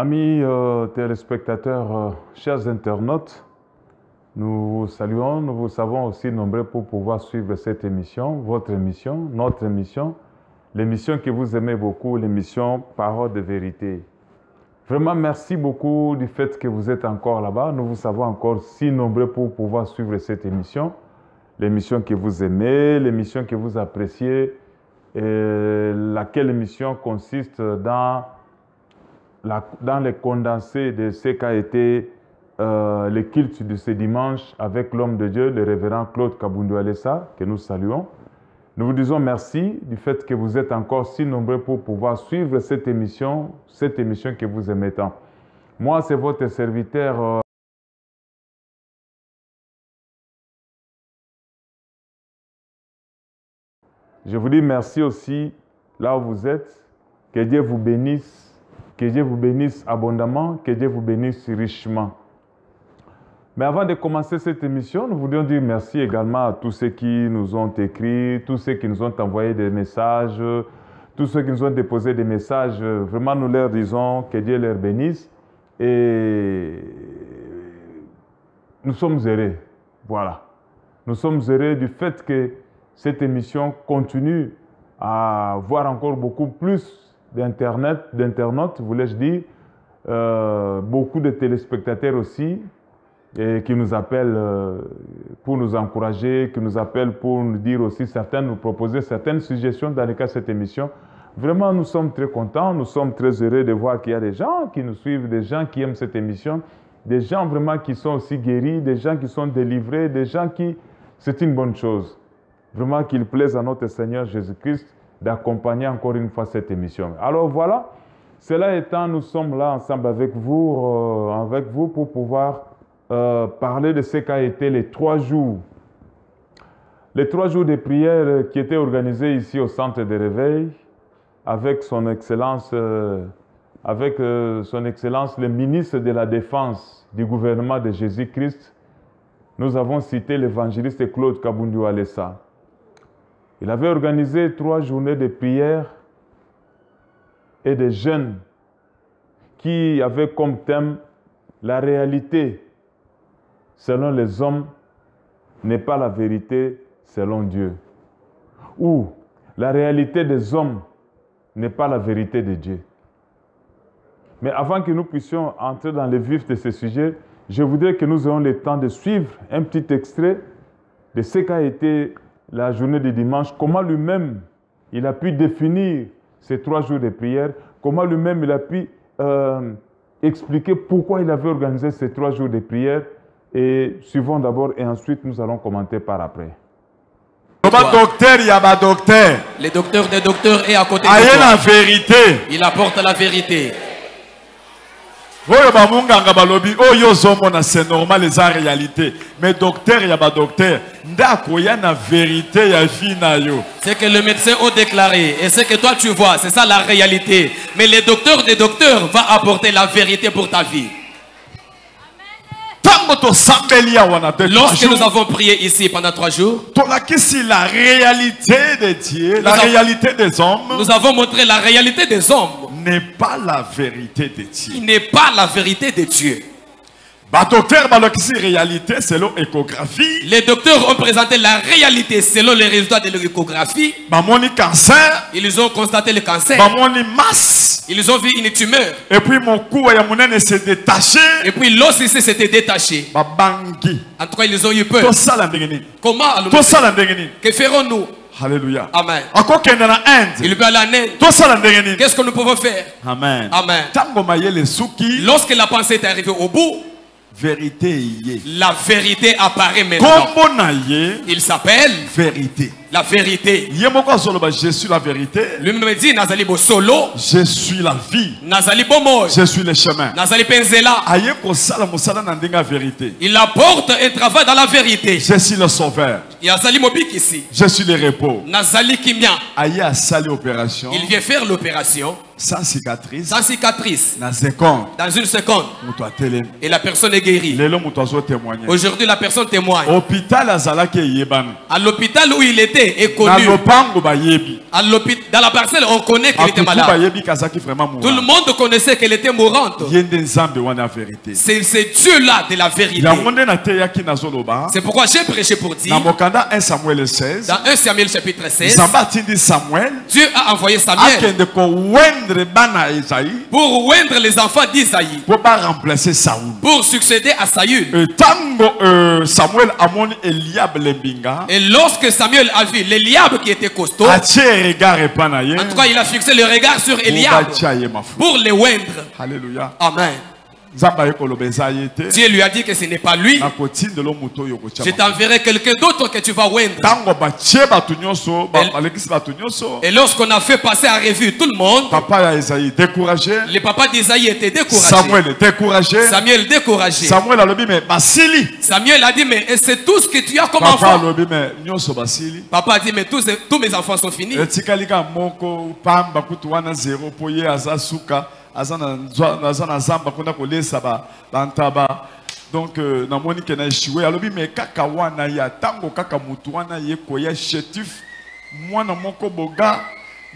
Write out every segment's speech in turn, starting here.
Amis téléspectateurs, chers internautes, nous vous saluons, nous vous savons aussi nombreux pour pouvoir suivre cette émission, votre émission, notre émission, l'émission que vous aimez beaucoup, l'émission Parole de vérité. Vraiment, merci beaucoup du fait que vous êtes encore là-bas. Nous vous savons encore si nombreux pour pouvoir suivre cette émission, l'émission que vous aimez, l'émission que vous appréciez, et laquelle émission consiste dans les condensés de ce qu'a été le culte de ce dimanche avec l'homme de Dieu, le révérend Claude Kabundu Alessa, que nous saluons. Nous vous disons merci du fait que vous êtes encore si nombreux pour pouvoir suivre cette émission que vous aimez tant. Moi, c'est votre serviteur. Je vous dis merci aussi là où vous êtes. Que Dieu vous bénisse. Que Dieu vous bénisse abondamment, que Dieu vous bénisse richement. Mais avant de commencer cette émission, nous voulions dire merci également à tous ceux qui nous ont écrit, tous ceux qui nous ont envoyé des messages, tous ceux qui nous ont déposé des messages. Vraiment, nous leur disons que Dieu leur bénisse. Et nous sommes heureux. Voilà. Nous sommes heureux du fait que cette émission continue à avoir encore beaucoup plus d'internautes, voulais-je dire, beaucoup de téléspectateurs aussi, et qui nous appellent pour nous encourager, qui nous appellent pour nous dire aussi nous proposer certaines suggestions dans le cas de cette émission. Vraiment, nous sommes très contents, nous sommes très heureux de voir qu'il y a des gens qui nous suivent, des gens qui aiment cette émission, des gens vraiment qui sont aussi guéris, des gens qui sont délivrés, des gens qui... C'est une bonne chose. Vraiment qu'il plaise à notre Seigneur Jésus-Christ d'accompagner encore une fois cette émission. Alors voilà, cela étant, nous sommes là ensemble avec vous pour pouvoir parler de ce qu'a été les 3 jours. Les 3 jours de prière qui étaient organisés ici au centre de réveil avec son Excellence, le ministre de la Défense du gouvernement de Jésus-Christ. Nous avons cité l'évangéliste Claude Kabundu Alessa. Il avait organisé 3 journées de prière et de jeûne qui avaient comme thème la réalité selon les hommes n'est pas la vérité selon Dieu. Ou la réalité des hommes n'est pas la vérité de Dieu. Mais avant que nous puissions entrer dans le vif de ce sujet, je voudrais que nous ayons le temps de suivre un petit extrait de ce qu'a été la journée de dimanche, comment lui-même il a pu définir ces 3 jours de prière, comment lui-même il a pu expliquer pourquoi il avait organisé ces 3 jours de prière, et suivons d'abord et ensuite nous allons commenter par après. Le docteur des docteurs est à côté de toi. Vérité. Il apporte la vérité. C'est normal, les réalité. Mais docteur, il y a pas docteur. Vérité, C'est que le médecin a déclaré. Et ce que toi tu vois, c'est ça la réalité. Mais le docteur des docteurs va apporter la vérité pour ta vie. Lorsque nous avons prié ici pendant 3 jours, la réalité de Dieu, la réalité des hommes, nous avons montré la réalité des hommes n'est pas la vérité de Dieu. Il n'est pas la vérité de Dieu. Réalité selon l'échographie. Les docteurs ont présenté la réalité selon les résultats de l'échographie. Ils ont constaté le cancer. Ils ont vu une tumeur. Et puis mon cou s'est détaché. Et puis l'os ici s'était détaché. En tout cas, ils ont eu peur. Comment allons-nous? Que ferons-nous? Alléluia. Amen. Il peut aller en Inde. Qu'est-ce que nous pouvons faire? Amen. Amen. Lorsque la pensée est arrivée au bout, la vérité apparaît maintenant. Il s'appelle vérité. La vérité. Je suis la vérité. Lui-même dit Nazali bo solo. Je suis la vie. Nazali bomo. Je suis le chemin. Nazali penzela. Il apporte un travail dans la vérité. Je suis le sauveur. Yazali mobik ici. Je suis le repos. Nazali kimia. Opération. Il vient faire l'opération. Sans cicatrice. Sans cicatrice. Dans une seconde. Et la personne est guérie. Aujourd'hui, la personne témoigne. À l'hôpital où il était, vérité est connue. Dans la parcelle, on connaît qu'elle était malade. Tout le monde connaissait qu'elle était mourante. C'est Dieu-là de la vérité. C'est pourquoi j'ai prêché pour dire, dans 1 Samuel chapitre 16, Dieu a envoyé Samuel pour oindre les enfants d'Isaïe, pour succéder à Saül. Et lorsque Samuel a vu l'Eliab qui était costaud, en tout cas il a fixé le regard sur Eliab pour les oindre. Alléluia. Amen. Dieu lui a dit que ce n'est pas lui. Je t'enverrai quelqu'un d'autre que tu vas oindre. Et lorsqu'on a fait passer en revue tout le monde, le papa d'Isaïe était découragé. Samuel découragé. Samuel a dit, mais c'est tout ce que tu as comme enfant. Papa a dit, mais tous mes enfants sont finis. Donc namoni ke na échoué alobi mais kaka wana ya tango kaka mutu wana ye koya chétif mwana moko boga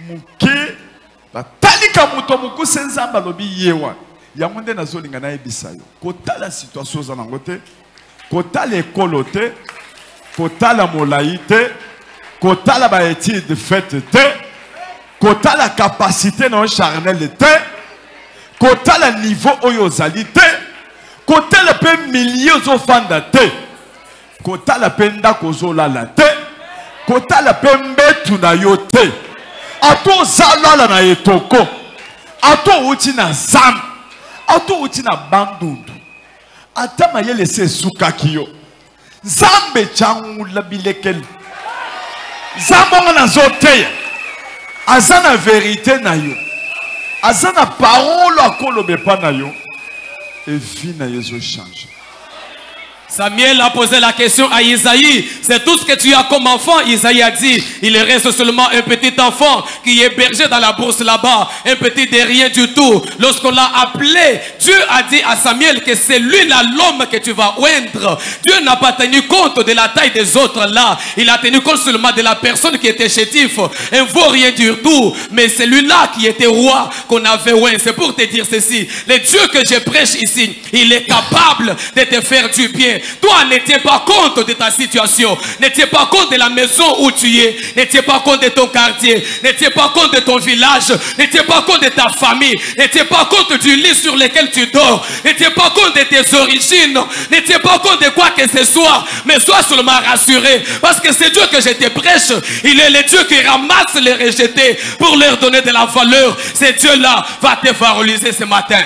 muke batalika muto muku senzamba alobi yewa yango nde nazolinga na yebisa yo kotala situation za nango te kotala ekolo te kotala molai te kotala ba étude faite te kotala capacité non charnel te kotala niveau oyo zali te kotala pe milieu zo fanda te kotala pe ndako zo lala te kotala pe mbetu na yo te ato zalala na etoko ato uti na zam ato uti na bandundu atama yele se sukaki yo zambe changu la bilekel zambo na zo te azana vérité na yo azana parole akolobe pa na yo et vie na yezo change. Samuel a posé la question à Isaïe. C'est tout ce que tu as comme enfant. Isaïe a dit, il reste seulement un petit enfant qui est berger dans la bourse là-bas. Un petit de rien du tout. Lorsqu'on l'a appelé, Dieu a dit à Samuel que c'est lui là l'homme que tu vas oindre. Dieu n'a pas tenu compte de la taille des autres là. Il a tenu compte seulement de la personne qui était chétif. Un vaut rien du tout. Mais c'est lui-là qui était roi qu'on avait oint. C'est pour te dire ceci. Le Dieu que je prêche ici, il est capable de te faire du bien. Toi, ne tiens pas compte de ta situation. Ne tiens pas compte de la maison où tu es. Ne tiens pas compte de ton quartier. Ne tiens pas compte de ton village. Ne tiens pas compte de ta famille. Ne tiens pas compte du lit sur lequel tu dors. Ne tiens pas compte de tes origines. Ne tiens pas compte de quoi que ce soit. Mais sois seulement rassuré. Parce que c'est Dieu que je te prêche. Il est le Dieu qui ramasse les rejetés pour leur donner de la valeur. Ce Dieu-là va te valoriser ce matin.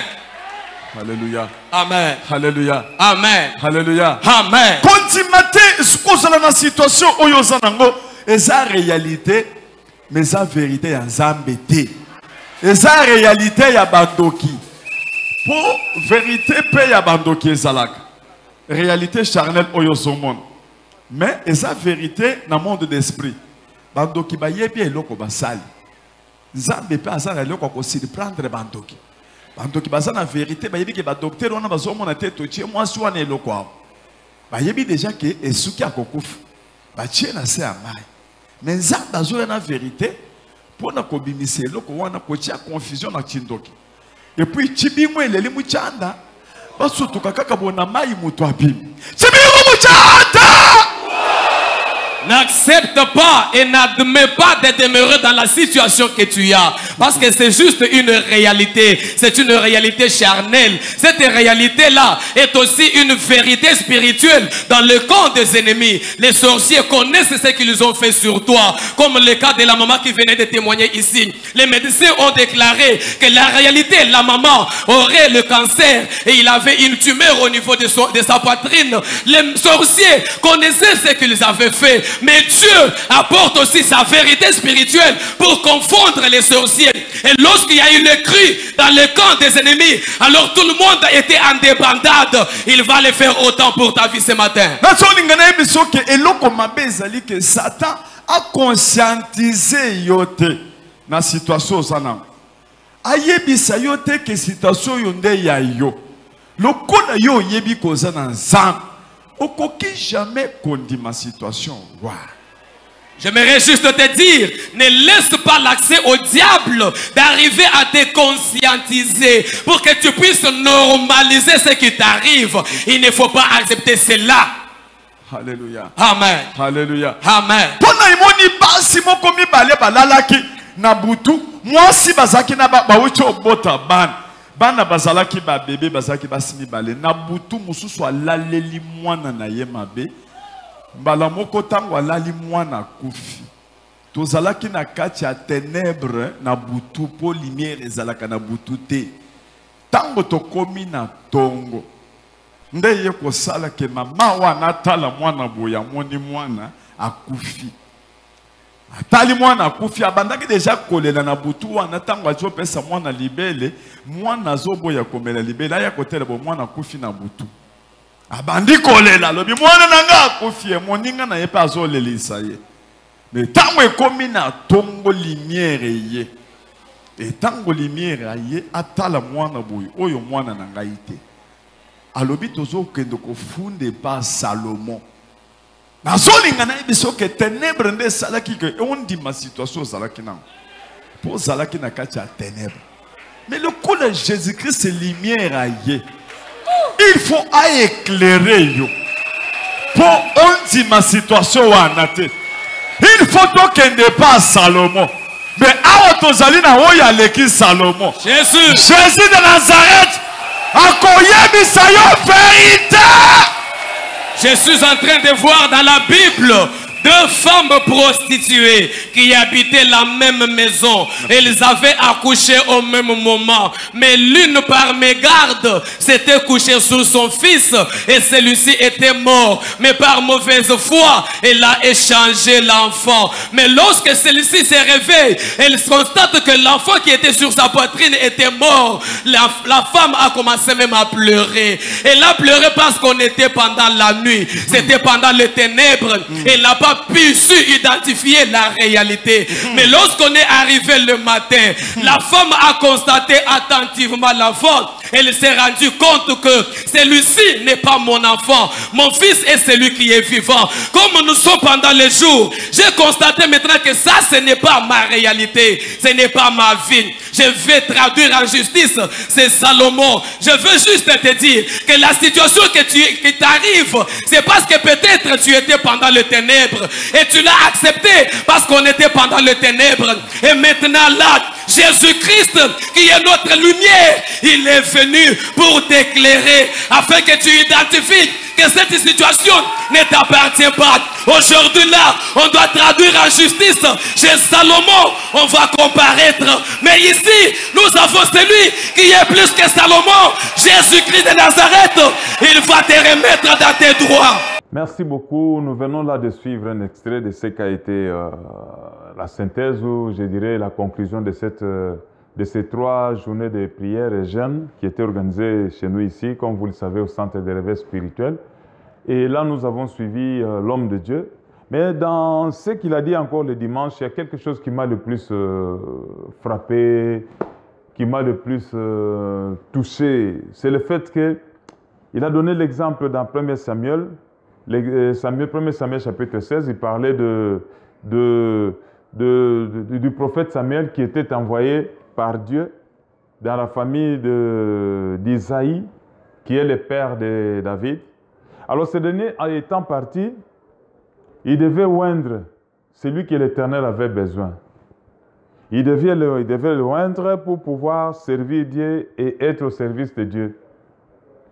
Alléluia. Amen. Alléluia. Amen. Alléluia. Amen. Continuez ce qu'on a dans la situation où vous êtes. Et ça réalité, mais ça vérité en zambété. Et ça réalité ya bandoki. Pour vérité paye ya bandoki zalak. Réalité charnelle au monde. Mais et ça vérité dans le monde d'esprit. Bandoki ba yebi eloko basali. Nzambe pe azala eloko ko surprendre bandoki. Bandoki baza na vérité ba yebi ke ba docteur wana bazo mona te totie moi so na eloko a. Ba yebi déjà que esuki akokufa. Ba tie na se amai. Mais nzambe azo na vérité pour na kobimisa eloko wana ko tia confusion na tindoki. Et puis tibimwe eleli muchanda basutuka kaka bona mai mutu abimi. Tibimwe muchanda! N'accepte pas et n'admets pas de demeurer dans la situation que tu as. Parce que c'est juste une réalité. C'est une réalité charnelle. Cette réalité-là est aussi une vérité spirituelle dans le camp des ennemis. Les sorciers connaissent ce qu'ils ont fait sur toi. Comme le cas de la maman qui venait de témoigner ici. Les médecins ont déclaré que la réalité, la maman aurait le cancer et il avait une tumeur au niveau de sa poitrine. Les sorciers connaissaient ce qu'ils avaient fait. Mais Dieu apporte aussi sa vérité spirituelle pour confondre les sorciers. Et lorsqu'il y a une crue dans le camp des ennemis, alors tout le monde était en débandade. Il va le faire autant pour ta vie ce matin. Satan a conscientisé yote na situation sana. Ayebisa yote que situation yonde ya yo. Lokola yo yebi koza na nzam. Okoki jamais kondi ma situation. Wow. J'aimerais juste te dire, ne laisse pas l'accès au diable d'arriver à te conscientiser pour que tu puisses normaliser ce qui t'arrive. Il ne faut pas accepter cela. Alléluia. Amen. Alléluia. Amen. Pona imoni basi moko mibale balalaki na butu mwasi bazaki na bawuti obota bana bazalaki ba bébé bazaki basi mibale na butu mususu alaleli mwana na ye mabe mbala moko tango alali mwana kufi tozalaki na kati ya ténèbre na butu po lumière ezalaka na butu te tango tokomi na tongo nde ye kosala ke mama wana atala mwana boya moni mwana akufi atali mwana akufi abandaki deja kolela na butu wana tango azopesa mwana libele mwana azoboya komela libele aya kotela bo mwana akufi na butu abandi kolela lobi mwana nanga akufi moninga na ye pa azolelisa ye mais tango ekomi na tongo lumière ye et tango lumière ye atala mwana boye oyo mwana na ngai te alobi tozo kende ko funde pa Salomon nazolinga na biso ke ténèbre nde salaki ke on dit ma situation salaki na pour salaki na kati ya ténèbre mais le coup de Jésus-Christ c'est lumière aye il faut éclairer yo pour on dit ma situation wana te il faut to kende pa Salomon mais awa tozali na oya leki Salomon Jésus de Nazareth akoyebisa yo vérité. Je suis en train de voir dans la Bible deux femmes prostituées qui habitaient la même maison. Elles avaient accouché au même moment. Mais l'une par mégarde s'était couchée sur son fils et celui-ci était mort. Mais par mauvaise foi, elle a échangé l'enfant. Mais lorsque celui-ci s'est réveillé, elle constate que l'enfant qui était sur sa poitrine était mort. La femme a commencé même à pleurer. Elle a pleuré parce qu'on était pendant la nuit. C'était pendant les ténèbres. Elle n'a pas pu identifier la réalité. Mais lorsqu'on est arrivé le matin, la femme a constaté attentivement l'enfant. Elle s'est rendue compte que celui-ci n'est pas mon enfant. Mon fils est celui qui est vivant. Comme nous sommes pendant les jours, j'ai constaté maintenant que ça, ce n'est pas ma réalité. Ce n'est pas ma vie. Je vais traduire en justice. C'est Salomon. Je veux juste te dire que la situation qui t'arrive, c'est parce que peut-être tu étais pendant le ténèbre et tu l'as accepté parce qu'on était pendant le ténèbre. Et maintenant là, Jésus-Christ qui est notre lumière, il est venu pour t'éclairer afin que tu identifies que cette situation ne t'appartient pas. Aujourd'hui là, on doit traduire en justice. Chez Salomon, on va comparaître. Mais ici, nous avons celui qui est plus que Salomon, Jésus-Christ de Nazareth. Il va te remettre dans tes droits. Merci beaucoup. Nous venons là de suivre un extrait de ce qu'a été la synthèse ou je dirais la conclusion de ces 3 journées de prière et jeûne qui étaient organisées chez nous ici, comme vous le savez, au centre de réveil spirituel. Et là, nous avons suivi l'homme de Dieu. Mais dans ce qu'il a dit encore le dimanche, il y a quelque chose qui m'a le plus frappé, qui m'a le plus touché. C'est le fait qu'il a donné l'exemple dans 1 Samuel, 1 Samuel chapitre 16, il parlait du prophète Samuel qui était envoyé par Dieu dans la famille d'Isaïe, qui est le père de David. Alors ce dernier, étant parti, il devait oindre celui que l'Éternel avait besoin. Il devait le oindre pour pouvoir servir Dieu et être au service de Dieu.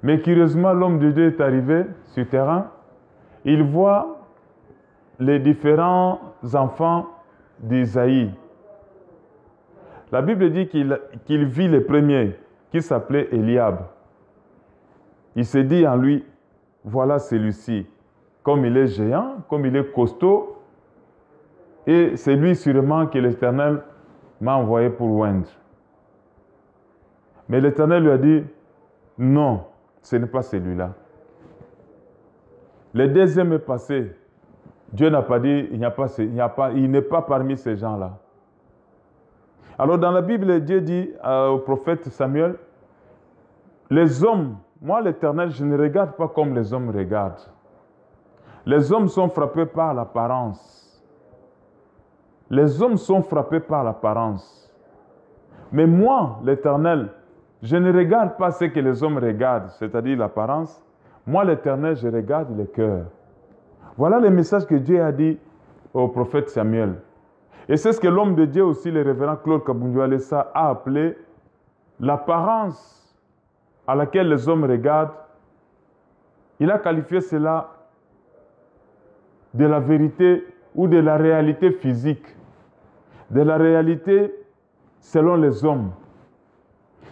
Mais curieusement, l'homme de Dieu est arrivé sur le terrain. Il voit les différents enfants d'Isaïe. La Bible dit qu'il vit le premier, qui s'appelait Eliab. Il s'est dit en lui, voilà celui-ci, comme il est géant, comme il est costaud, et c'est lui sûrement que l'Éternel m'a envoyé pour oindre. Mais l'Éternel lui a dit, non, ce n'est pas celui-là. Le deuxième est passé. Dieu n'a pas dit, il n'est pas parmi ces gens-là. Alors dans la Bible, Dieu dit au prophète Samuel, les hommes, moi l'Éternel, je ne regarde pas comme les hommes regardent. Les hommes sont frappés par l'apparence. Les hommes sont frappés par l'apparence. Mais moi, l'Éternel, je ne regarde pas ce que les hommes regardent, c'est-à-dire l'apparence. Moi, l'Éternel, je regarde le cœur. Voilà le message que Dieu a dit au prophète Samuel. Et c'est ce que l'homme de Dieu aussi, le révérend Claude Kabundu-Alessa, a appelé l'apparence à laquelle les hommes regardent. Il a qualifié cela de la vérité ou de la réalité physique, de la réalité selon les hommes.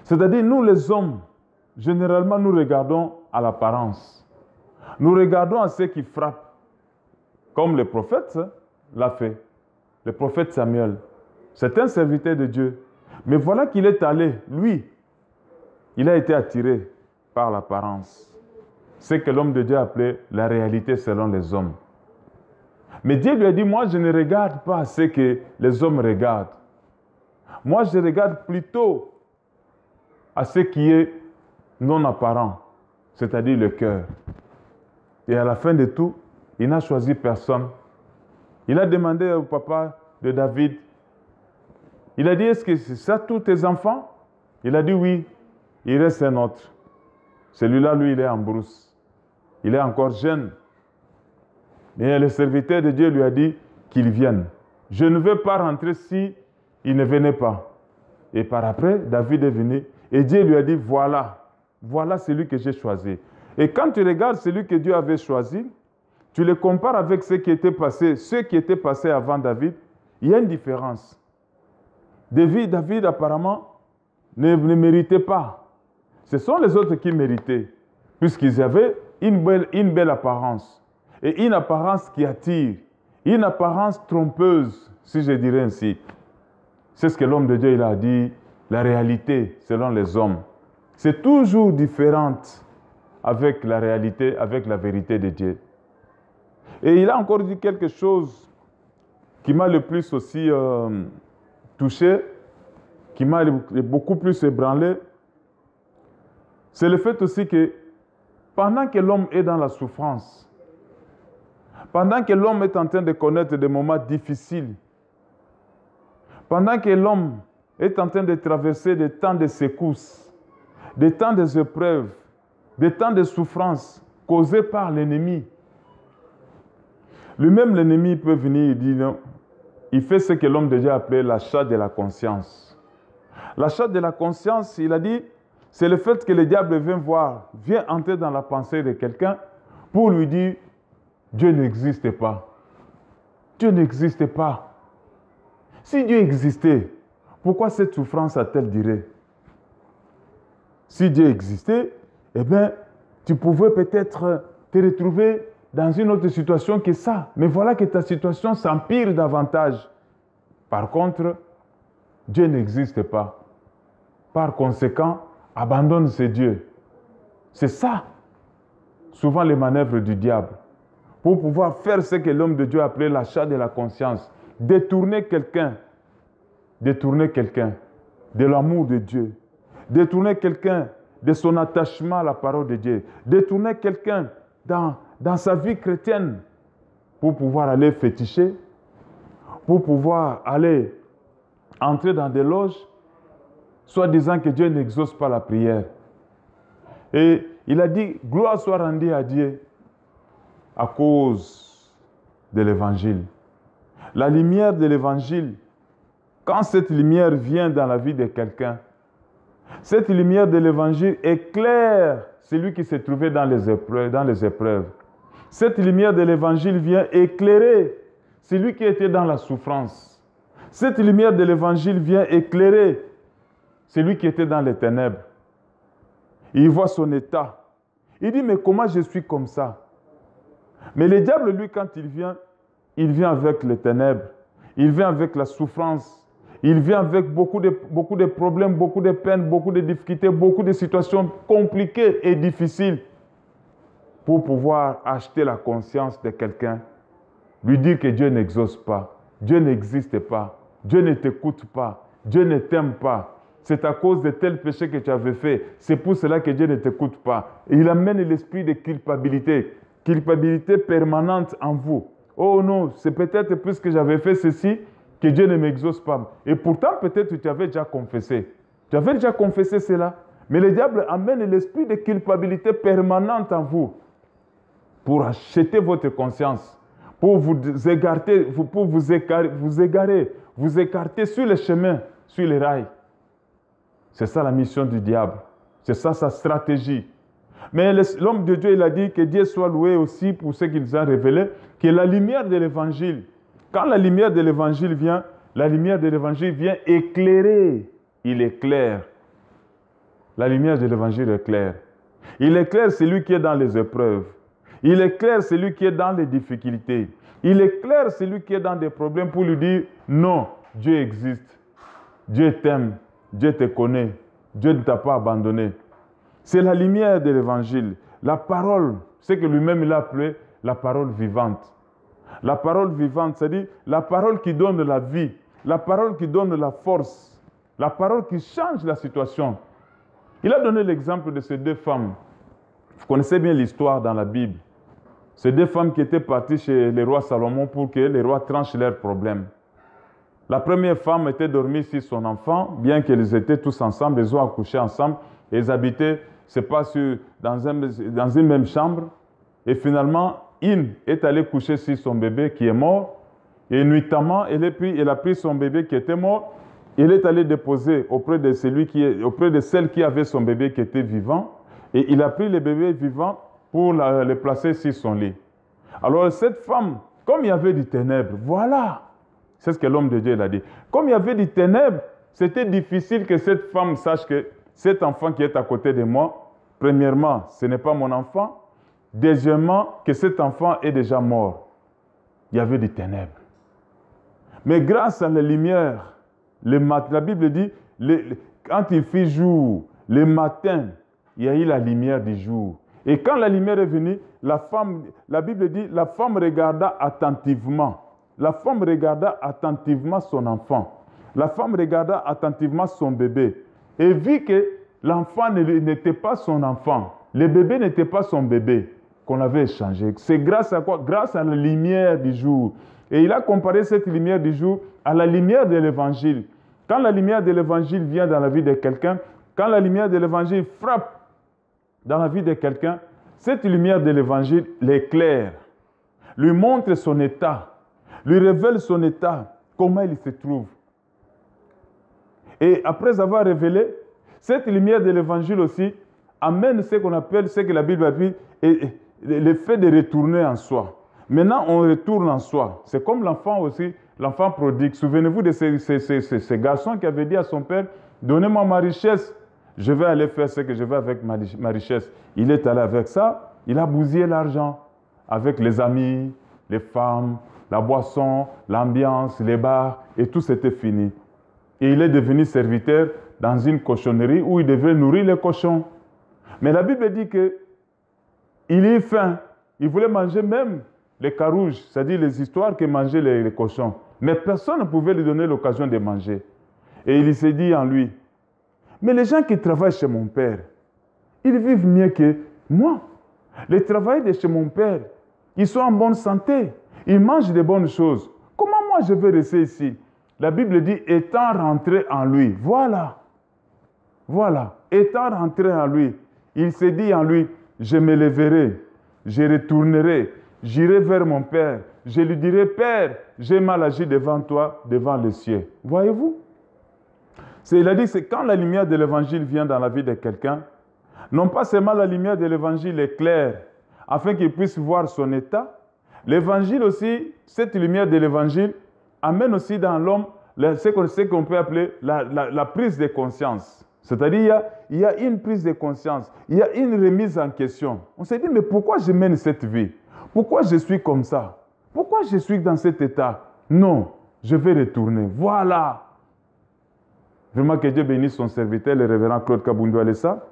C'est-à-dire, nous les hommes, généralement, nous regardons à l'apparence. Nous regardons à ce qui frappe, comme le prophète l'a fait. Le prophète Samuel, c'est un serviteur de Dieu. Mais voilà qu'il est allé, lui, il a été attiré par l'apparence. C'est ce que l'homme de Dieu appelait la réalité selon les hommes. Mais Dieu lui a dit, moi je ne regarde pas ce que les hommes regardent. Moi je regarde plutôt à ce qui est non apparent, c'est-à-dire le cœur. Et à la fin de tout, il n'a choisi personne. Il a demandé au papa de David, il a dit, est-ce que c'est ça tous tes enfants? Il a dit oui, il reste un autre. Celui-là, lui, il est en brousse. Il est encore jeune. Mais le serviteur de Dieu lui a dit qu'il vienne. Je ne veux pas rentrer si il ne venait pas. Et par après, David est venu et Dieu lui a dit, voilà celui que j'ai choisi. Et quand tu regardes celui que Dieu avait choisi, tu le compares avec ce qui était passé, ceux qui étaient passés avant David, il y a une différence. David apparemment, ne méritait pas. Ce sont les autres qui méritaient, puisqu'ils avaient une belle apparence. Et une apparence qui attire, une apparence trompeuse, si je dirais ainsi. C'est ce que l'homme de Dieu il a dit, la réalité selon les hommes. C'est toujours différente avec la réalité, avec la vérité de Dieu. Et il a encore dit quelque chose qui m'a le plus aussi touché, qui m'a beaucoup plus ébranlé. C'est le fait aussi que pendant que l'homme est dans la souffrance, pendant que l'homme est en train de connaître des moments difficiles, pendant que l'homme est en train de traverser des temps de secousses, des temps des épreuves, des temps de souffrance causés par l'ennemi, lui-même l'ennemi peut venir et dire non, il fait ce que l'homme de Dieu appelait l'achat de la conscience. L'achat de la conscience, il a dit, c'est le fait que le diable vient entrer dans la pensée de quelqu'un pour lui dire Dieu n'existe pas. Dieu n'existe pas. Si Dieu existait, pourquoi cette souffrance a-t-elle duré? Si Dieu existait, eh bien, tu pouvais peut-être te retrouver dans une autre situation que ça. Mais voilà que ta situation s'empire davantage. Par contre, Dieu n'existe pas. Par conséquent, abandonne ce Dieu. C'est ça, souvent les manœuvres du diable. Pour pouvoir faire ce que l'homme de Dieu appelait l'achat de la conscience. Détourner quelqu'un de l'amour de Dieu. Détourner quelqu'un de son attachement à la parole de Dieu. Détourner quelqu'un dans sa vie chrétienne pour pouvoir aller féticher, pour pouvoir aller entrer dans des loges, soit disant que Dieu n'exauce pas la prière. Et il a dit, gloire soit rendue à Dieu à cause de l'évangile. La lumière de l'évangile, quand cette lumière vient dans la vie de quelqu'un, cette lumière de l'évangile éclaire celui qui se trouvait dans les épreuves. Cette lumière de l'évangile vient éclairer celui qui était dans la souffrance. Cette lumière de l'évangile vient éclairer celui qui était dans les ténèbres. Il voit son état. Il dit, mais comment je suis comme ça? Mais le diable, lui, quand il vient avec les ténèbres. Il vient avec la souffrance. Il vient avec beaucoup de problèmes, beaucoup de peines, beaucoup de difficultés, beaucoup de situations compliquées et difficiles pour pouvoir acheter la conscience de quelqu'un, lui dire que Dieu n'exauce pas, Dieu n'existe pas, Dieu ne t'écoute pas, Dieu ne t'aime pas. C'est à cause de tel péché que tu avais fait. C'est pour cela que Dieu ne t'écoute pas. Et il amène l'esprit de culpabilité permanente en vous. Oh non, c'est peut-être puisque j'avais fait ceci que Dieu ne m'exauce pas. Et pourtant, peut-être tu avais déjà confessé. Tu avais déjà confessé cela. Mais le diable amène l'esprit de culpabilité permanente en vous pour acheter votre conscience, pour vous écarter, vous écarter sur le chemin, sur les rails. C'est ça la mission du diable. C'est ça sa stratégie. Mais l'homme de Dieu, il a dit que Dieu soit loué aussi pour ce qu'il nous a révélé, que la lumière de l'évangile, quand la lumière de l'évangile vient, la lumière de l'évangile vient éclairer. Il éclaire. La lumière de l'évangile éclaire. Il éclaire celui qui est dans les épreuves. Il éclaire celui qui est dans les difficultés. Il éclaire celui qui est dans des problèmes pour lui dire non, Dieu existe. Dieu t'aime. Dieu te connaît. Dieu ne t'a pas abandonné. C'est la lumière de l'évangile. La parole, ce que lui-même il a appelé la parole vivante. La parole vivante, c'est-à-dire la parole qui donne la vie, la parole qui donne la force, la parole qui change la situation. Il a donné l'exemple de ces deux femmes. Vous connaissez bien l'histoire dans la Bible. Ces deux femmes qui étaient parties chez le roi Salomon pour que les rois tranchent leurs problèmes. La première femme était dormie sur son enfant, bien qu'ils étaient tous ensemble, ils ont accouché ensemble, et ils habitaient, c'est pas dans une même chambre. Et finalement, une est allée coucher sur son bébé qui est mort, et nuitamment, elle a pris son bébé qui était mort, elle est allée déposer auprès de celle qui avait son bébé qui était vivant, et il a pris le bébé vivant pour le placer sur son lit. Alors cette femme, comme il y avait du ténèbres, voilà, c'est ce que l'homme de Dieu a dit. Comme il y avait du ténèbres, c'était difficile que cette femme sache que cet enfant qui est à côté de moi, premièrement, ce n'est pas mon enfant. Deuxièmement, que cet enfant est déjà mort. Il y avait des ténèbres. Mais grâce à la lumière, la Bible dit, quand il fit jour, le matin, il y a eu la lumière du jour. Et quand la lumière est venue, la Bible dit, la femme regarda attentivement. La femme regarda attentivement son enfant. La femme regarda attentivement son bébé. Et vit que l'enfant n'était pas son enfant. Le bébé n'était pas son bébé qu'on avait échangé. C'est grâce à quoi? Grâce à la lumière du jour. Et il a comparé cette lumière du jour à la lumière de l'évangile. Quand la lumière de l'évangile vient dans la vie de quelqu'un, quand la lumière de l'évangile frappe dans la vie de quelqu'un, cette lumière de l'évangile l'éclaire, lui montre son état, lui révèle son état, comment il se trouve. Et après avoir révélé, cette lumière de l'évangile aussi amène ce qu'on appelle, ce que la Bible appelle le fait de retourner en soi. Maintenant, on retourne en soi. C'est comme l'enfant aussi, l'enfant prodigue. Souvenez-vous de ces garçons qui avaient dit à son père, donnez-moi ma richesse, je vais aller faire ce que je veux avec ma richesse. Il est allé avec ça, il a bousillé l'argent avec les amis, les femmes, la boisson, l'ambiance, les bars, et tout c'était fini. Et il est devenu serviteur dans une cochonnerie où il devait nourrir les cochons. Mais la Bible dit que il eut faim. Il voulait manger même les carouges, c'est-à-dire les histoires que mangeaient les cochons. Mais personne ne pouvait lui donner l'occasion de manger. Et il s'est dit en lui, mais les gens qui travaillent chez mon père, ils vivent mieux que moi. Les travailleurs de chez mon père, ils sont en bonne santé. Ils mangent de bonnes choses. Comment moi je vais rester ici? La Bible dit, étant rentré en lui. Voilà. Voilà. Étant rentré en lui, il s'est dit en lui, je me lèverai, je retournerai, j'irai vers mon Père. Je lui dirai, Père, j'ai mal agi devant toi, devant les cieux. Voyez-vous? Il a dit, c'est quand la lumière de l'évangile vient dans la vie de quelqu'un, non pas seulement la lumière de l'évangile est claire, afin qu'il puisse voir son état, l'évangile aussi, cette lumière de l'évangile, amène aussi dans l'homme ce qu'on peut appeler la prise de conscience. C'est-à-dire, il y a une prise de conscience, il y a une remise en question. On s'est dit, mais pourquoi je mène cette vie? Pourquoi je suis comme ça? Pourquoi je suis dans cet état? Non, je vais retourner. Voilà. Vraiment que Dieu bénisse son serviteur, le révérend Claude Kabundu Alessa,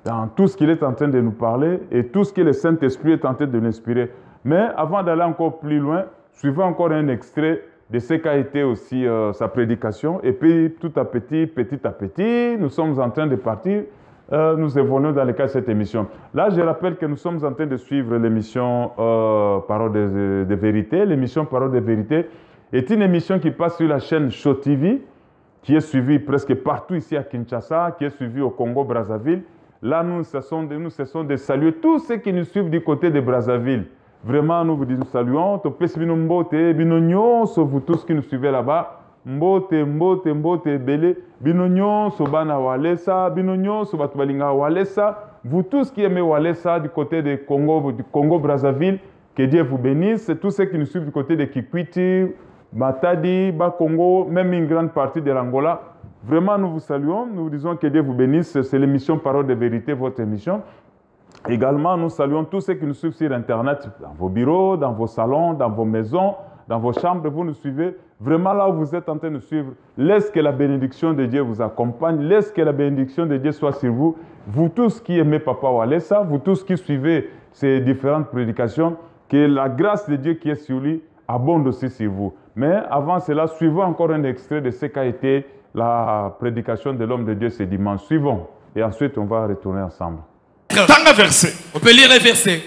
dans tout ce qu'il est en train de nous parler et tout ce que le Saint-Esprit est en train de nous inspirer. Mais avant d'aller encore plus loin, suivons encore un extrait de ce qu'a été aussi sa prédication. Et puis, petit à petit, nous sommes en train de partir. Nous évoluons dans le cadre de cette émission. Là, je rappelle que nous sommes en train de suivre l'émission Parole de vérité, l'émission Parole de vérité. est une émission qui passe sur la chaîne Show TV, qui est suivie presque partout ici à Kinshasa, qui est suivie au Congo-Brazzaville. Là, nous cessons de saluer tous ceux qui nous suivent du côté de Brazzaville. Vraiment, nous vous saluons. Vous tous qui nous suivez là-bas. Mbote, Bele. Binonyo, Sobana Walesa. Binonyo, Sobatwalinga Walesa. Vous tous qui aimez Walesa du côté du Congo-Brazzaville, que Dieu vous bénisse. Tous ceux qui nous suivent du côté de Kikwiti, Matadi, Bakongo, même une grande partie de l'Angola. Vraiment, nous vous saluons. Nous vous disons que Dieu vous bénisse. C'est l'émission Parole de Vérité, votre émission. Également, nous saluons tous ceux qui nous suivent sur Internet, dans vos bureaux, dans vos salons, dans vos maisons, dans vos chambres. Vous nous suivez. Vraiment, là où vous êtes en train de suivre, laisse que la bénédiction de Dieu vous accompagne. Laisse que la bénédiction de Dieu soit sur vous. Vous tous qui aimez Papa Walesa, vous tous qui suivez ces différentes prédications, que la grâce de Dieu qui est sur lui abonde aussi sur vous. Mais avant cela, suivons encore un extrait de ce qu'a été la prédication de l'homme de Dieu ce dimanche. Suivons. Et ensuite, on va retourner ensemble. Tant verset. On peut lire un verset.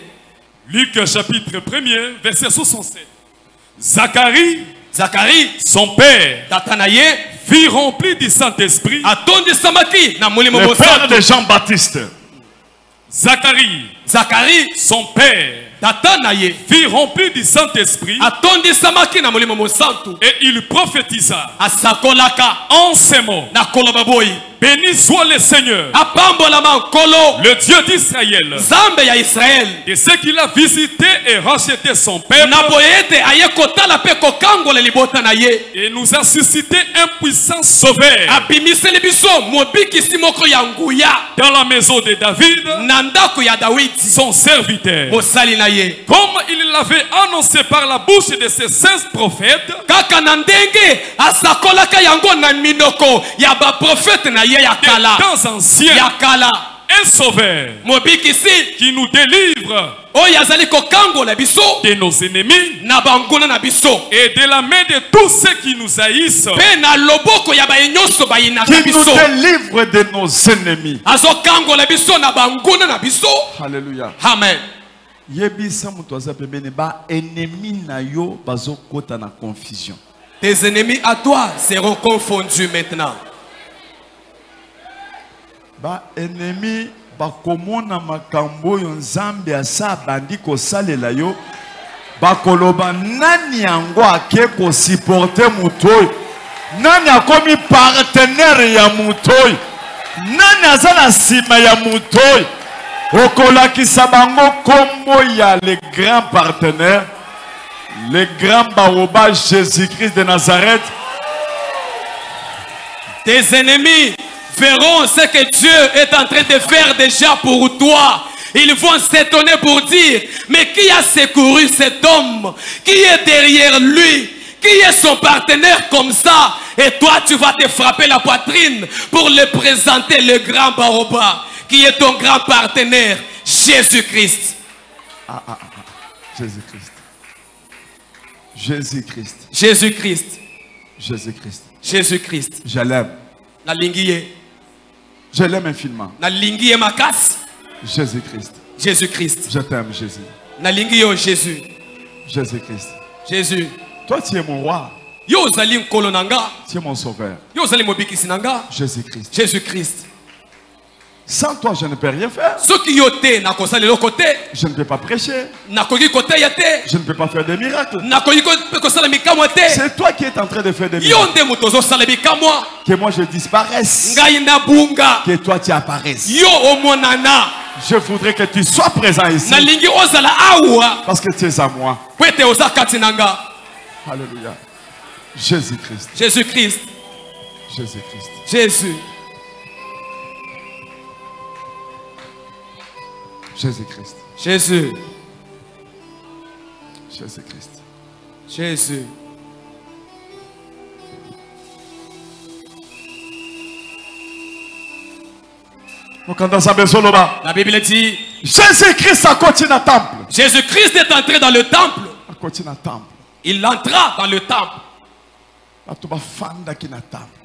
Luc chapitre 1er, verset 67. Zacharie, son père, fut rempli du Saint-Esprit. Le père de Jean-Baptiste. Zacharie, son père, fut rempli du Saint-Esprit. Et il prophétisa en ces mots. Béni soit le Seigneur, le Dieu d'Israël, et ce qu'il a visité et racheté son peuple, et nous a suscité un puissant sauveur dans la maison de David, son serviteur, comme il l'avait annoncé par la bouche de ses saints prophètes. Des temps anciens, un sauveur qui nous délivre de nos ennemis et de la main de tous ceux qui nous haïssent, qui nous délivre de nos ennemis. Alléluia. Amen. Tes ennemis à toi seront confondus maintenant. Ennemi bakomona makambo yo nzambe asa bandi kosalela yo bakoloba nani yango ake ko supporter mutoy, nani akomi partenaire ya mutoy, nani azala sima ya mutoy, okolakisa bango kombo ya le grand partenaire, le grand baroba Jésus-Christ de Nazareth. Tes ennemis verront ce que Dieu est en train de faire déjà pour toi. Ils vont s'étonner pour dire, mais qui a secouru cet homme? Qui est derrière lui? Qui est son partenaire comme ça? Et toi, tu vas te frapper la poitrine pour le présenter, le grand Baroba, qui est ton grand partenaire, Jésus-Christ. Jésus-Christ. Jésus-Christ. Jésus-Christ. Jésus-Christ. Jésus-Christ. Je l'aime. Na lingiye. Je l'aime infiniment. Na lingiye makas. Jésus-Christ. Jésus-Christ. Je t'aime, Jésus. Na lingiye Jésus. Jésus-Christ. Jésus. Toi, tu es mon roi. Yo zali nkolo nanga. Tu es mon sauveur. Yo zali mobikisi nanga. Jésus-Christ. Jésus-Christ. Sans toi, je ne peux rien faire. Je ne peux pas prêcher. Je ne peux pas faire des miracles. C'est toi qui es en train de faire des miracles. Que moi je disparaisse. Que toi tu apparaisses. Je voudrais que tu sois présent ici. Parce que tu es à moi. Alléluia. Jésus-Christ. Jésus-Christ. Jésus-Christ. Jésus. Jésus-Christ. Jésus. Jésus-Christ. Jésus. La Bible dit Jésus-Christ a continué à temple. Jésus-Christ est entré dans le temple. Il entra dans le temple.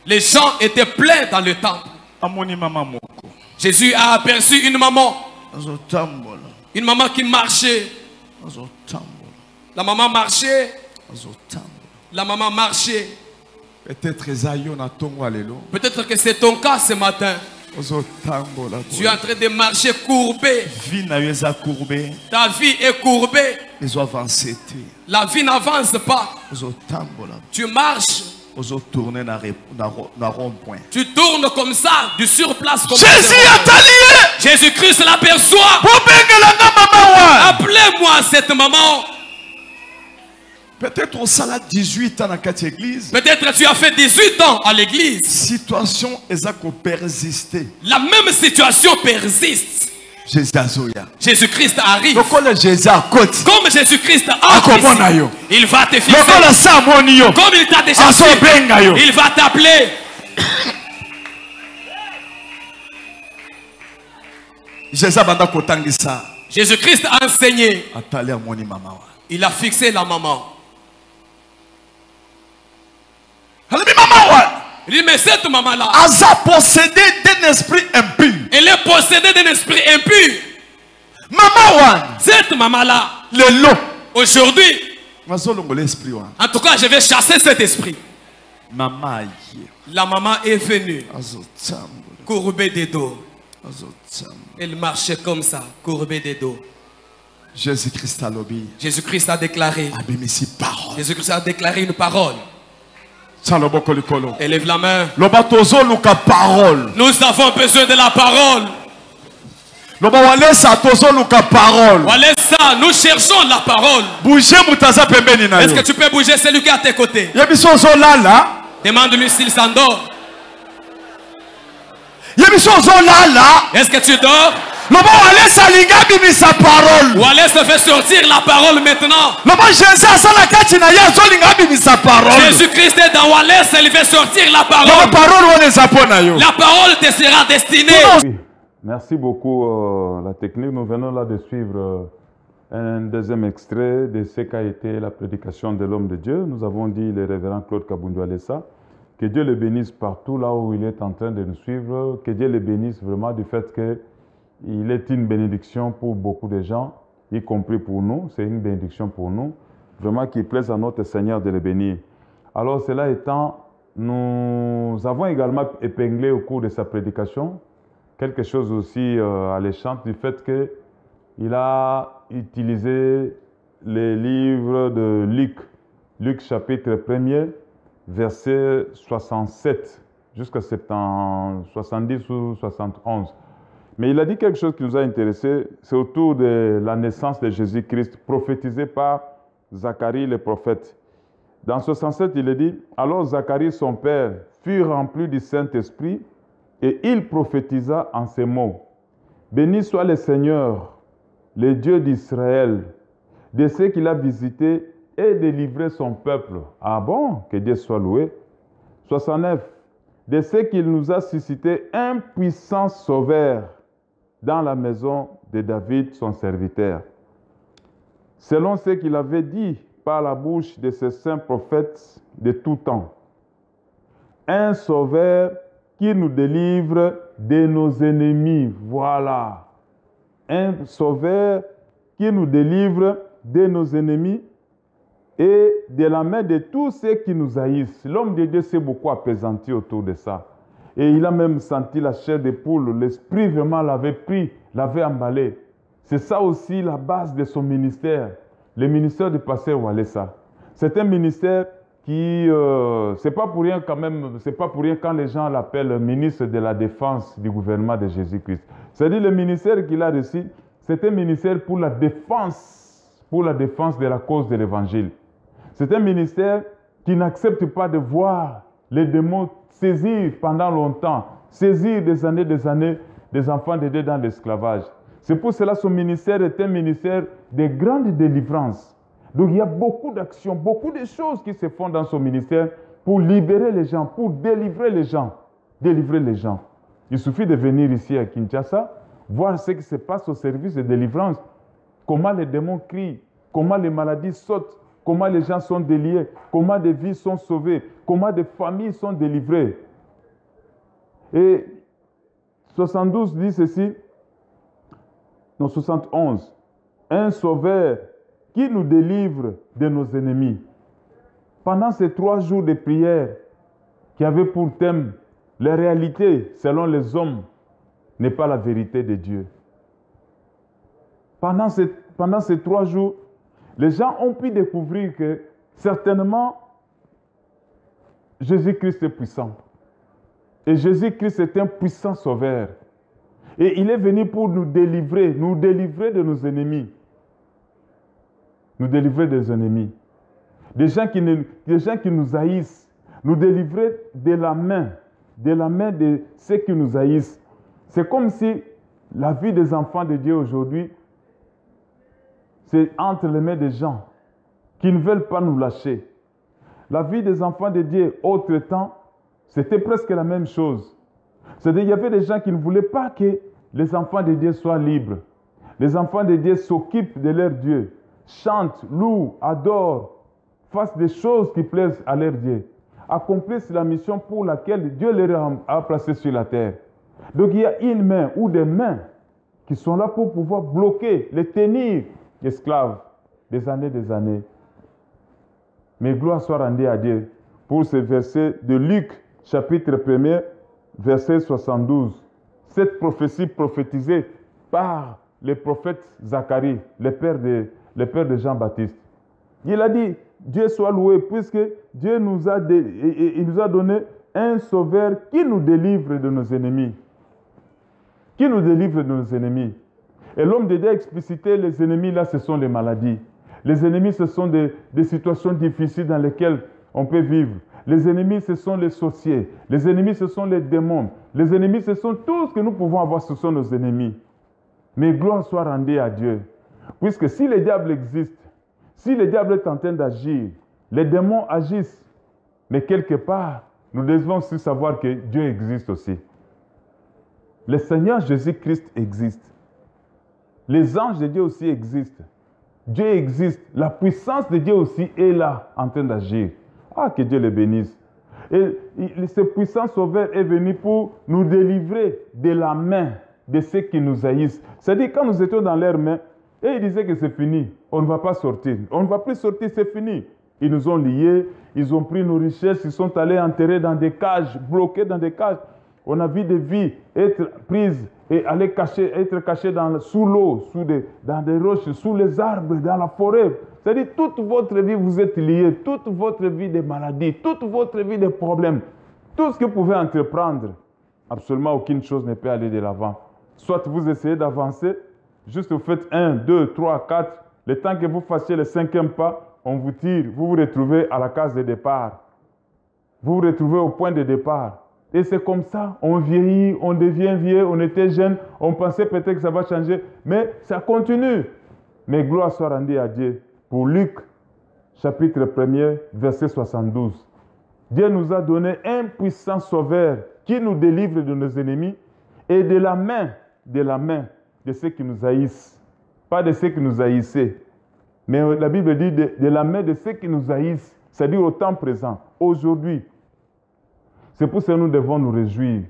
Les gens étaient pleins dans le temple. Jésus a aperçu une maman. Une maman qui marchait. La maman marchait. La maman marchait. Peut-être Esayo na tongo alelo. Peut-être que c'est ton cas ce matin. Tu es en train de marcher courbé. Vie na yeza courbé. Ta vie est courbée. Ils ont avancé. La vie n'avance pas. Tu marches. Tu tournes comme ça, du surplace comme ça. Jésus-Christ l'aperçoit. Appelez-moi cette maman. Peut-être on s'en a 18 ans dans cette église. Peut-être tu as fait 18 ans à l'église. Situation est persister. La même situation persiste. Jésus-Christ arrive. Comme Jésus-Christ arrive, il va te fixer. Comme il t'a déjà fait, il va t'appeler. Jésus-Christ a enseigné. Il a fixé la maman. Il dit, mais cette maman-là, possédée d'un esprit impur. Elle est possédée d'un esprit impur. Cette maman-là, aujourd'hui, en tout cas, je vais chasser cet esprit. La maman est venue, courbée des dos. Elle marchait comme ça, courbée des dos. Jésus-Christ a déclaré. Jésus-Christ a déclaré une parole. Élève la main. Nous avons besoin de la parole. Nous cherchons la parole. Est-ce que tu peux bouger celui qui est à tes côtés? Demande-lui s'il s'endort. Est-ce que tu dors? Ou allez se faire sortir la parole maintenant. Jésus-Christ est dans Wallace, il fait sortir la parole. La parole te sera destinée. Oui, merci beaucoup la technique. Nous venons là de suivre un deuxième extrait de ce qu'a été la prédication de l'homme de Dieu. Nous avons dit le révérend Claude Kabundu Alessa. Que Dieu le bénisse partout là où il est en train de nous suivre. Que Dieu le bénisse vraiment du fait que il est une bénédiction pour beaucoup de gens, y compris pour nous. C'est une bénédiction pour nous. Vraiment qu'il plaise à notre Seigneur de le bénir. Alors cela étant, nous avons également épinglé au cours de sa prédication quelque chose aussi alléchant du fait qu'il a utilisé les livres de Luc. Luc chapitre 1er, verset 67 jusqu'à 70 ou 71. Mais il a dit quelque chose qui nous a intéressés, c'est autour de la naissance de Jésus-Christ, prophétisé par Zacharie le prophète. Dans 67, il a dit, « Alors Zacharie, son père, fut rempli du Saint-Esprit, et il prophétisa en ces mots. Béni soit le Seigneur, le Dieu d'Israël, de ceux qu'il a visités et délivré son peuple. » Ah bon, que Dieu soit loué. 69, de ceux qu'il nous a suscité un puissant sauveur dans la maison de David, son serviteur. Selon ce qu'il avait dit par la bouche de ses saints prophètes de tout temps. Un sauveur qui nous délivre de nos ennemis. Voilà. Un sauveur qui nous délivre de nos ennemis et de la main de tous ceux qui nous haïssent. L'homme de Dieu s'est beaucoup apaisanti autour de ça. Et il a même senti la chair de poule. L'esprit vraiment l'avait pris, l'avait emballé. C'est ça aussi la base de son ministère. Le ministère du pasteur Walesa. C'est un ministère qui, c'est pas pour rien quand même, c'est pas pour rien quand les gens l'appellent ministre de la défense du gouvernement de Jésus-Christ. C'est-à-dire le ministère qu'il a reçu, c'est un ministère pour la défense de la cause de l'évangile. C'est un ministère qui n'accepte pas de voir les démons saisir pendant longtemps, saisir des années des enfants de Dieu dans l'esclavage. C'est pour cela que son ministère est un ministère de grande délivrance. Donc il y a beaucoup d'actions, beaucoup de choses qui se font dans son ministère pour libérer les gens, pour délivrer les gens. Délivrer les gens. Il suffit de venir ici à Kinshasa, voir ce qui se passe au service de délivrance. Comment les démons crient, comment les maladies sautent, comment les gens sont déliés, comment des vies sont sauvées, comment des familles sont délivrées. Et 72 dit ceci, non 71, un sauveur qui nous délivre de nos ennemis. pendant ces 3 jours de prière qui avaient pour thème les réalités selon les hommes n'est pas la vérité de Dieu. Pendant ces 3 jours, les gens ont pu découvrir que certainement Jésus-Christ est puissant. Et Jésus-Christ est un puissant sauveur. Et il est venu pour nous délivrer de nos ennemis. Nous délivrer des ennemis. Des gens qui nous haïssent. Nous délivrer de la main de ceux qui nous haïssent. C'est comme si la vie des enfants de Dieu aujourd'hui, c'est entre les mains des gens qui ne veulent pas nous lâcher. La vie des enfants de Dieu, autre temps, c'était presque la même chose. C'est-à-dire qu'il y avait des gens qui ne voulaient pas que les enfants de Dieu soient libres. Les enfants de Dieu s'occupent de leur Dieu, chantent, louent, adorent, fassent des choses qui plaisent à leur Dieu, accomplissent la mission pour laquelle Dieu les a placés sur la terre. Donc il y a une main ou des mains qui sont là pour pouvoir bloquer, les tenir esclaves des années. Mais gloire soit rendue à Dieu pour ce verset de Luc, chapitre 1er, verset 72. Cette prophétie prophétisée par le prophète Zacharie, le père de Jean-Baptiste. Il a dit, Dieu soit loué, puisque Dieu nous a donné un sauveur qui nous délivre de nos ennemis. Qui nous délivre de nos ennemis. Et l'homme de Dieu a explicité, les ennemis là, ce sont les maladies. Les ennemis, ce sont des situations difficiles dans lesquelles on peut vivre. Les ennemis, ce sont les sorciers. Les ennemis, ce sont les démons. Les ennemis, ce sont tout ce que nous pouvons avoir, ce sont nos ennemis. Mais gloire soit rendue à Dieu. Puisque si le diable existe, si le diable est en train d'agir, les démons agissent. Mais quelque part, nous devons aussi savoir que Dieu existe aussi. Le Seigneur Jésus-Christ existe. Les anges de Dieu aussi existent. Dieu existe. La puissance de Dieu aussi est là, en train d'agir. Ah, que Dieu les bénisse. Et ce puissant sauveur est venu pour nous délivrer de la main de ceux qui nous haïssent. C'est-à-dire, quand nous étions dans leurs mains, et ils disaient que c'est fini, on ne va pas sortir. On ne va plus sortir, c'est fini. Ils nous ont liés, ils ont pris nos richesses, ils sont allés enterrer dans des cages, bloqués dans des cages. On a vu des vies être prises et aller être cachées sous l'eau, dans des roches, sous les arbres, dans la forêt. C'est-à-dire, toute votre vie, vous êtes liés, toute votre vie de maladies, toute votre vie de problèmes, tout ce que vous pouvez entreprendre, absolument aucune chose ne peut aller de l'avant. Soit vous essayez d'avancer, juste vous faites 1, 2, 3, 4, le temps que vous fassiez le 5e pas, on vous tire, vous vous retrouvez à la case de départ. Vous vous retrouvez au point de départ. Et c'est comme ça, on vieillit, on devient vieux, on était jeune, on pensait peut-être que ça va changer, mais ça continue. Mais gloire soit rendue à Dieu. Pour Luc, chapitre 1er, verset 72. Dieu nous a donné un puissant sauveur qui nous délivre de nos ennemis et de la main de ceux qui nous haïssent. Pas de ceux qui nous haïssaient. Mais la Bible dit de la main de ceux qui nous haïssent, c'est-à-dire au temps présent, aujourd'hui. C'est pour ça que nous devons nous réjouir.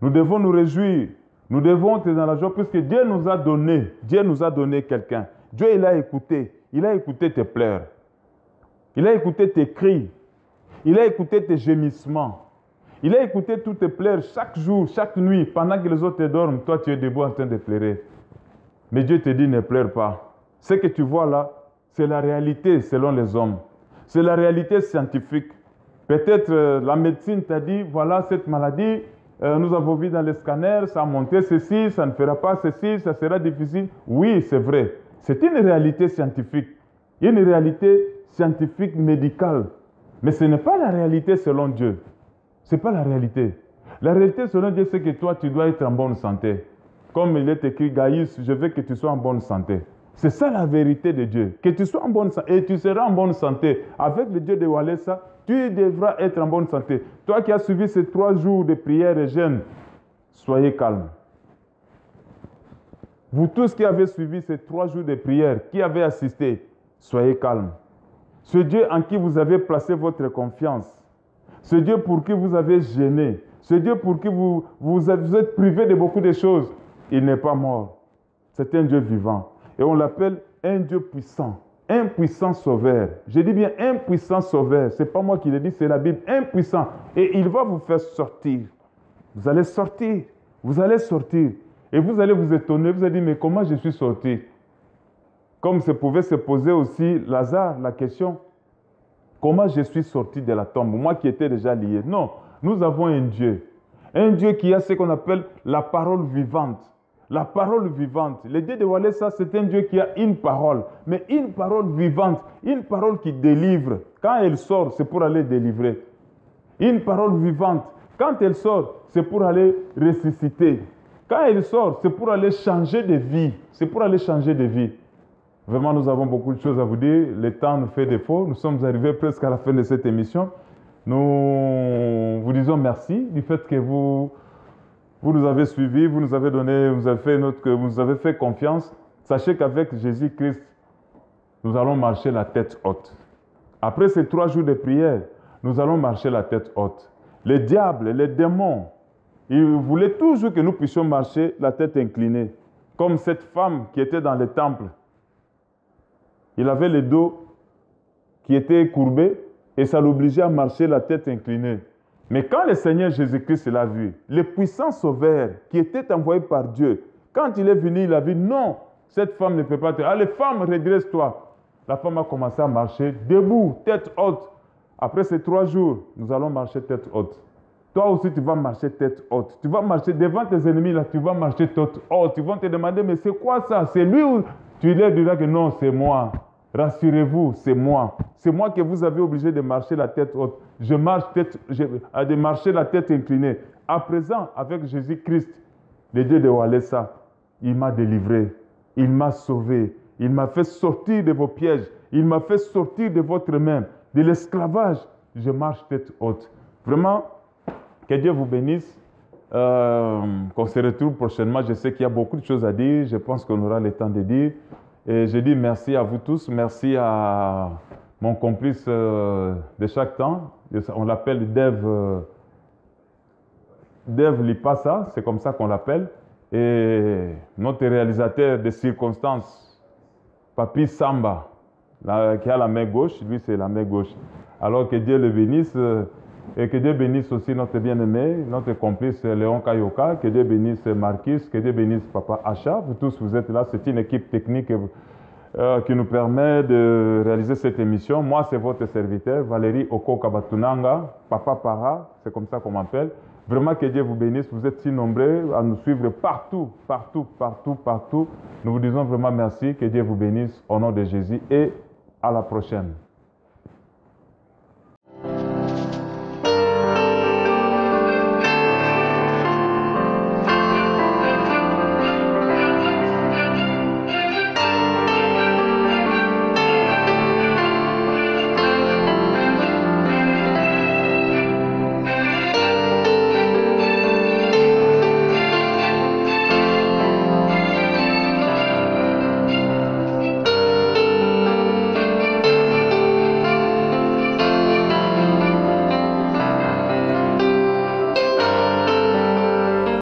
Nous devons nous réjouir. Nous devons être dans la joie puisque Dieu nous a donné quelqu'un. Dieu, il a écouté tes pleurs. Il a écouté tes cris. Il a écouté tes gémissements. Il a écouté toutes tes pleurs chaque jour, chaque nuit. Pendant que les autres dorment, toi tu es debout en train de pleurer. Mais Dieu te dit ne pleure pas. Ce que tu vois là, c'est la réalité selon les hommes. C'est la réalité scientifique. Peut-être la médecine t'a dit, voilà cette maladie, nous avons vu dans les scanners, ça a monté ceci, ça ne fera pas ceci, ça sera difficile. Oui, c'est vrai. C'est une réalité scientifique. Une réalité scientifique médicale. Mais ce n'est pas la réalité selon Dieu. Ce n'est pas la réalité. La réalité selon Dieu, c'est que toi, tu dois être en bonne santé. Comme il est écrit, Gaïus, je veux que tu sois en bonne santé. C'est ça la vérité de Dieu. Que tu sois en bonne santé. Et tu seras en bonne santé. Avec le Dieu de Walesa, tu devras être en bonne santé. Toi qui as suivi ces 3 jours de prière et jeûne, soyez calme. Vous tous qui avez suivi ces 3 jours de prière, qui avez assisté, soyez calme. Ce Dieu en qui vous avez placé votre confiance, ce Dieu pour qui vous avez gêné, ce Dieu pour qui vous êtes privé de beaucoup de choses, il n'est pas mort. C'est un Dieu vivant. Et on l'appelle un Dieu puissant. un puissant sauveur. Je dis bien un puissant sauveur. Ce n'est pas moi qui le dis, c'est la Bible. Un puissant. Et il va vous faire sortir. Vous allez sortir. Vous allez sortir. Et vous allez vous étonner. Vous allez dire, mais comment je suis sorti? Comme ça pouvait se poser aussi Lazare, la question. Comment je suis sorti de la tombe? Moi qui étais déjà lié. Non, nous avons un Dieu. Un Dieu qui a ce qu'on appelle la parole vivante. La parole vivante. Le Dieu de Walesa, c'est un Dieu qui a une parole, mais une parole vivante, une parole qui délivre. Quand elle sort, c'est pour aller délivrer. Une parole vivante. Quand elle sort, c'est pour aller ressusciter. Quand elle sort, c'est pour aller changer de vie. C'est pour aller changer de vie. Vraiment, nous avons beaucoup de choses à vous dire. Le temps nous fait défaut. Nous sommes arrivés presque à la fin de cette émission. Nous vous disons merci du fait que vous nous avez suivis, vous nous avez donné, vous nous avez fait confiance. Sachez qu'avec Jésus-Christ, nous allons marcher la tête haute. Après ces 3 jours de prière, nous allons marcher la tête haute. Les diables, les démons, ils voulaient toujours que nous puissions marcher la tête inclinée. Comme cette femme qui était dans le temple. Il avait le dos qui était courbé et ça l'obligeait à marcher la tête inclinée. Mais quand le Seigneur Jésus-Christ l'a vu, le puissant sauveur qui était envoyé par Dieu, quand il est venu, il a vu, non, cette femme ne peut pas te... Allez, femme, redresse-toi. La femme a commencé à marcher debout, tête haute. Après ces 3 jours, nous allons marcher tête haute. Toi aussi, tu vas marcher tête haute. Tu vas marcher devant tes ennemis, là, tu vas marcher tête haute. Ils vont te demander, mais c'est quoi ça? C'est lui ou... Tu leur diras que non, c'est moi. Rassurez-vous, c'est moi. C'est moi que vous avez obligé de marcher la tête haute. Je marche de marcher la tête inclinée. À présent, avec Jésus-Christ, le Dieu de Walesa, il m'a délivré. Il m'a sauvé. Il m'a fait sortir de vos pièges. Il m'a fait sortir de votre main, de l'esclavage. Je marche tête haute. Vraiment, que Dieu vous bénisse. Qu'on se retrouve prochainement. Je sais qu'il y a beaucoup de choses à dire. Je pense qu'on aura le temps de dire. Et je dis merci à vous tous. Merci à mon complice de chaque temps. On l'appelle Dev Lipasa. C'est comme ça qu'on l'appelle. Et notre réalisateur de circonstances, Papi Samba, qui a la main gauche. Lui, c'est la main gauche. Alors que Dieu le bénisse. Et que Dieu bénisse aussi notre bien-aimé, notre complice Léon Kayoka, que Dieu bénisse Marquis, que Dieu bénisse Papa Acha. Vous tous, vous êtes là. C'est une équipe technique qui nous permet de réaliser cette émission. Moi, c'est votre serviteur, Valérie Oko Kabatunanga, Papa Para, c'est comme ça qu'on m'appelle. Vraiment que Dieu vous bénisse. Vous êtes si nombreux à nous suivre partout, partout, partout, partout. Nous vous disons vraiment merci. Que Dieu vous bénisse au nom de Jésus et à la prochaine.